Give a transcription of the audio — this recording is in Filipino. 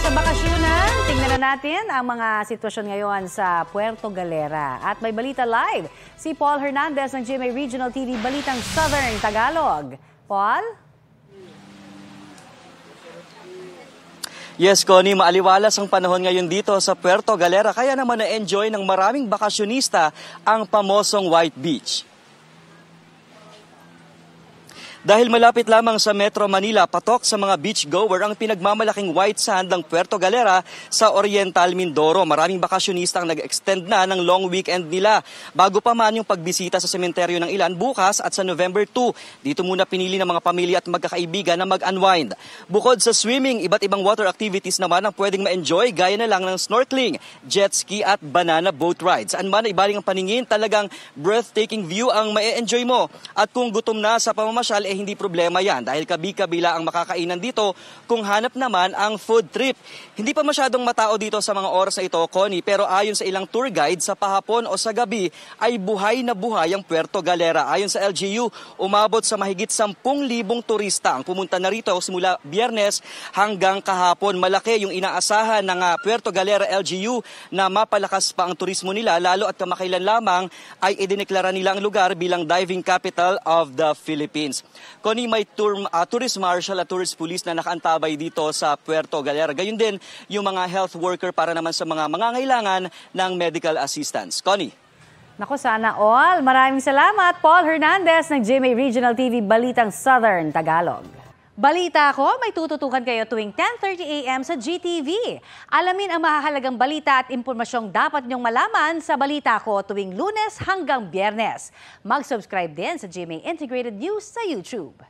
sa bakasyonan, tingnan na natin ang mga sitwasyon ngayon sa Puerto Galera. At may balita live, si Paul Hernandez ng GMA Regional TV Balitang Southern Tagalog. Paul? Yes, Connie, maaliwalas ang panahon ngayon dito sa Puerto Galera, kaya naman na-enjoy ng maraming bakasyonista ang pamosong White Beach. Dahil malapit lamang sa Metro Manila, patok sa mga beachgoer ang pinagmamalaking white sand ng Puerto Galera sa Oriental Mindoro. Maraming bakasyonista ang nag-extend na ng long weekend nila. Bago pa man yung pagbisita sa sementeryo ng ilan bukas at sa November 2. Dito muna pinili ng mga pamilya at magkakaibigan na mag-unwind. Bukod sa swimming, iba't ibang water activities naman ang pwedeng ma-enjoy gaya na lang ng snorkeling, jet ski at banana boat rides. Saan man ibaling ang paningin, talagang breathtaking view ang ma-enjoy mo. At kung gutom na sa pamamasyal, hindi problema yan dahil kabi-kabila ang makakainan dito kung hanap naman ang food trip. Hindi pa masyadong matao dito sa mga oras na ito, Connie, pero ayon sa ilang tour guide, sa pahapon o sa gabi ay buhay na buhay ang Puerto Galera. Ayon sa LGU, umabot sa mahigit 10,000 turista ang pumunta na rito simula Biyernes hanggang kahapon. Malaki yung inaasahan ng Puerto Galera LGU na mapalakas pa ang turismo nila, lalo at kamakailan lamang ay idineklara nila ang lugar bilang diving capital of the Philippines. Connie, may tourist marshal at tourist police na nakaantabay dito sa Puerto Galera. Gayun din yung mga health worker para naman sa mga mangangailangan ng medical assistance. Connie. Naku, sana all. Maraming salamat, Paul Hernandez ng GMA Regional TV Balitang Southern Tagalog. Balita ko, may tututukan kayo tuwing 10:30 a.m. sa GTV. Alamin ang mahahalagang balita at impormasyong dapat niyong malaman sa Balita Ko tuwing Lunes hanggang Biyernes. Mag-subscribe din sa GMA Integrated News sa YouTube.